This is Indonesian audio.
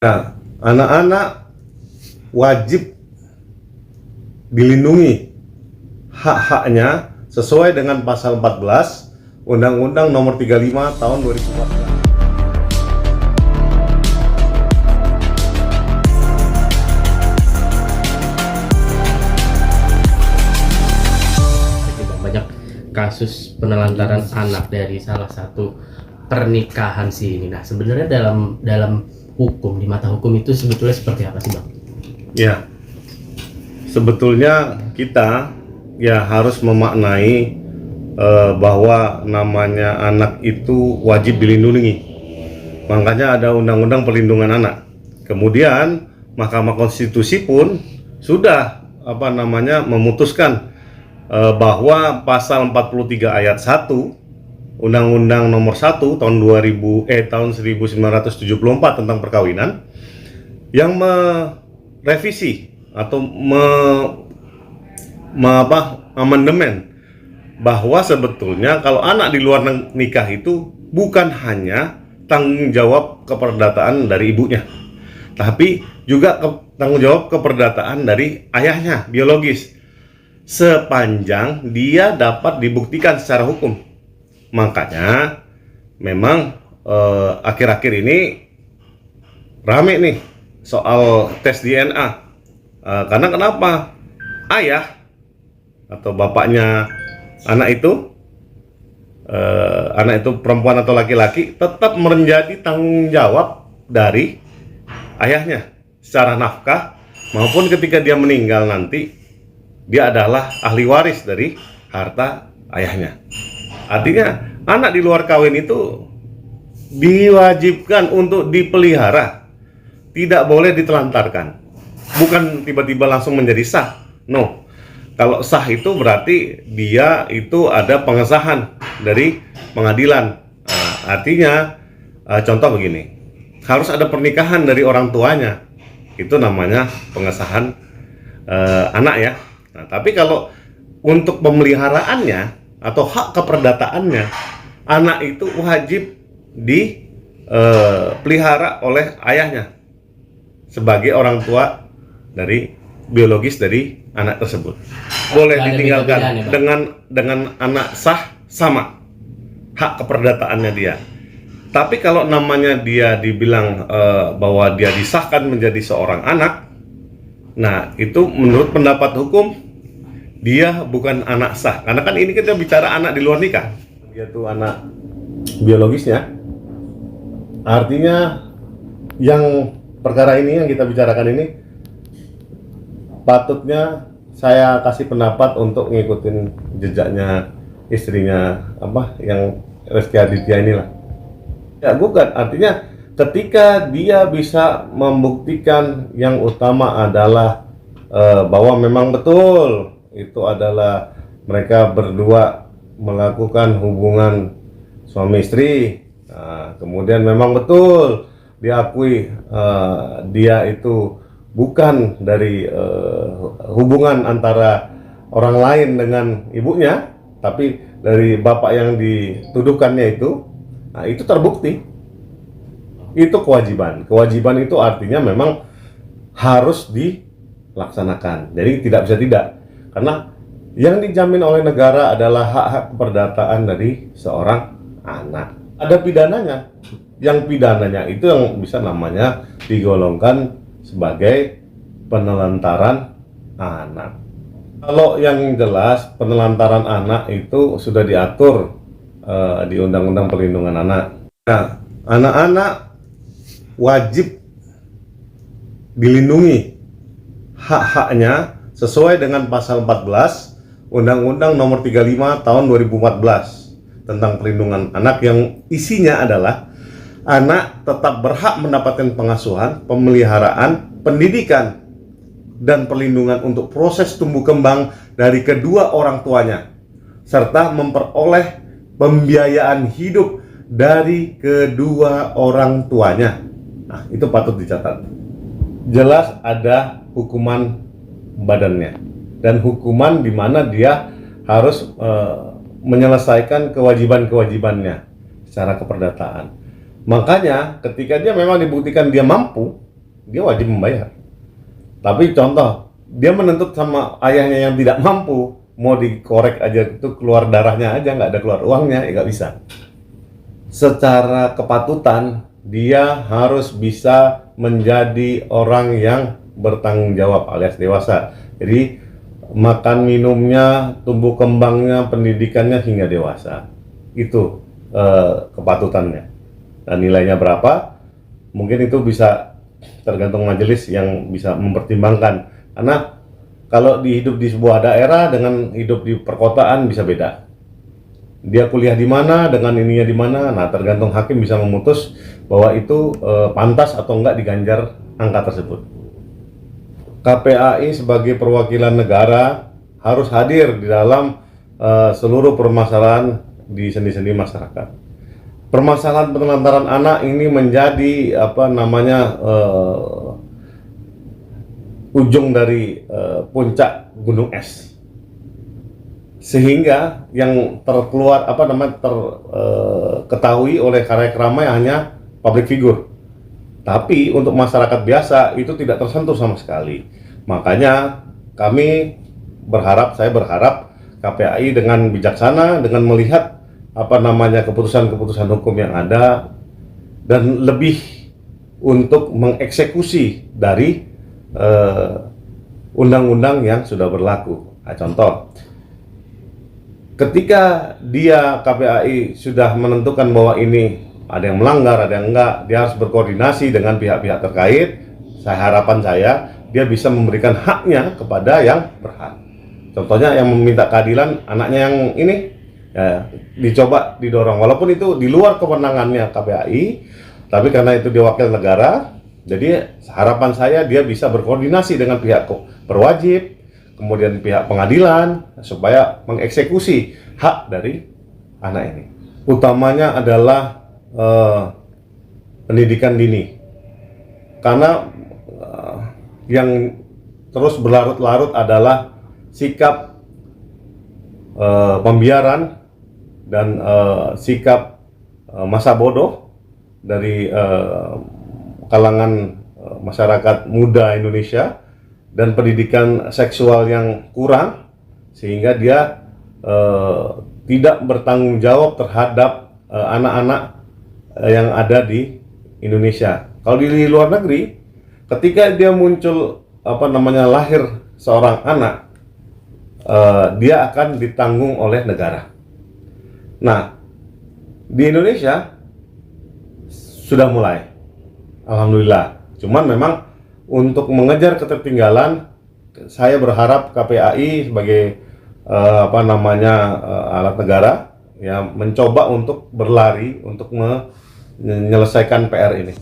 Nah, anak-anak wajib dilindungi hak-haknya sesuai dengan pasal 14 Undang-Undang Nomor 35 Tahun 2014. Banyak kasus penelantaran anak dari salah satu pernikahan sih ini. Nah, sebenarnya dalam hukum, di mata hukum itu sebetulnya seperti apa sih, Bang? Ya, sebetulnya kita ya harus memaknai bahwa namanya anak itu wajib dilindungi. Makanya ada Undang-Undang Perlindungan Anak. Kemudian Mahkamah Konstitusi pun sudah memutuskan bahwa pasal 43 ayat 1 Undang-Undang Nomor 1 tahun 1974 tentang perkawinan yang merevisi atau amandemen bahwa sebetulnya kalau anak di luar nikah itu bukan hanya tanggung jawab keperdataan dari ibunya, tapi juga tanggung jawab keperdataan dari ayahnya biologis, sepanjang dia dapat dibuktikan secara hukum. Makanya memang akhir-akhir ini rame nih soal tes DNA. Karena kenapa? Ayah atau bapaknya anak itu perempuan atau laki-laki tetap menjadi tanggung jawab dari ayahnya secara nafkah, maupun ketika dia meninggal nanti dia adalah ahli waris dari harta ayahnya. Artinya anak di luar kawin itu diwajibkan untuk dipelihara, tidak boleh ditelantarkan. Bukan tiba-tiba langsung menjadi sah. No. Kalau sah itu berarti dia itu ada pengesahan dari pengadilan. Artinya contoh begini, harus ada pernikahan dari orang tuanya. Itu namanya pengesahan anak ya. Nah, tapi kalau untuk pemeliharaannya atau hak keperdataannya, anak itu wajib dipelihara oleh ayahnya sebagai orang tua dari biologis dari anak tersebut. Boleh ditinggalkan dengan anak sah, sama hak keperdataannya dia. Tapi kalau namanya dia dibilang bahwa dia disahkan menjadi seorang anak, nah itu menurut pendapat hukum dia bukan anak sah. Karena kan ini kita bicara anak di luar nikah. Dia tuh anak biologisnya. Artinya yang perkara ini yang kita bicarakan ini patutnya saya kasih pendapat untuk ngikutin jejaknya istrinya yang Rezky Aditya inilah. Ya gugat, artinya ketika dia bisa membuktikan yang utama adalah bahwa memang betul itu adalah mereka berdua melakukan hubungan suami istri. Nah, kemudian memang betul diakui dia itu bukan dari hubungan antara orang lain dengan ibunya, tapi dari bapak yang dituduhkannya itu. Nah, itu terbukti. Itu kewajiban. Kewajiban itu artinya memang harus dilaksanakan. Jadi tidak bisa tidak. Karena yang dijamin oleh negara adalah hak-hak keperdataan dari seorang anak. Ada pidananya. Yang pidananya itu yang bisa namanya digolongkan sebagai penelantaran anak. Kalau yang jelas penelantaran anak itu sudah diatur di Undang-Undang Perlindungan Anak. Nah, anak-anak wajib dilindungi hak-haknya sesuai dengan pasal 14 Undang-Undang Nomor 35 Tahun 2014 tentang perlindungan anak, yang isinya adalah anak tetap berhak mendapatkan pengasuhan, pemeliharaan, pendidikan, dan perlindungan untuk proses tumbuh kembang dari kedua orang tuanya, serta memperoleh pembiayaan hidup dari kedua orang tuanya. Nah, itu patut dicatat. Jelas ada hukuman badannya dan hukuman di mana dia harus menyelesaikan kewajiban-kewajibannya secara keperdataan. Makanya ketika dia memang dibuktikan dia mampu dia wajib membayar. Tapi contoh, dia menuntut sama ayahnya yang tidak mampu, mau dikorek aja itu keluar darahnya aja, nggak ada keluar uangnya, ya nggak bisa. Secara kepatutan, dia harus bisa menjadi orang yang bertanggung jawab alias dewasa. Jadi makan minumnya, tumbuh kembangnya, pendidikannya hingga dewasa. Itu kepatutannya. Dan nilainya berapa? Mungkin itu bisa tergantung majelis yang bisa mempertimbangkan. Karena kalau hidup di sebuah daerah dengan hidup di perkotaan bisa beda. Dia kuliah di mana dengan ininya di mana. Nah, tergantung hakim bisa memutus bahwa itu pantas atau enggak diganjar angka tersebut. KPAI sebagai perwakilan negara harus hadir di dalam seluruh permasalahan di sendi-sendi masyarakat. Permasalahan penelantaran anak ini menjadi ujung dari puncak gunung es, sehingga yang terketahui oleh khalayak ramai hanya public figure, tapi untuk masyarakat biasa itu tidak tersentuh sama sekali. Makanya saya berharap KPAI dengan bijaksana, dengan melihat keputusan-keputusan hukum yang ada, dan lebih untuk mengeksekusi dari undang-undang yang sudah berlaku. Nah, contoh, ketika KPAI sudah menentukan bahwa ini ada yang melanggar, ada yang enggak, dia harus berkoordinasi dengan pihak-pihak terkait. Harapan saya, dia bisa memberikan haknya kepada yang berhak. Contohnya yang meminta keadilan anaknya yang ini, ya, dicoba didorong, walaupun itu di luar kewenangannya KPAI, tapi karena itu dia wakil negara, jadi harapan saya dia bisa berkoordinasi dengan pihak berwajib, kemudian pihak pengadilan, supaya mengeksekusi hak dari anak ini. Utamanya adalah pendidikan dini, karena yang terus berlarut-larut adalah sikap pembiaran dan sikap masa bodoh dari kalangan masyarakat muda Indonesia, dan pendidikan seksual yang kurang, sehingga dia tidak bertanggung jawab terhadap anak-anak yang ada di Indonesia. Kalau di luar negeri, ketika dia muncul lahir seorang anak, dia akan ditanggung oleh negara. Nah, di Indonesia sudah mulai, alhamdulillah. Cuman memang untuk mengejar ketertinggalan, saya berharap KPAI sebagai alat negara ya mencoba untuk berlari untuk menyelesaikan PR ini.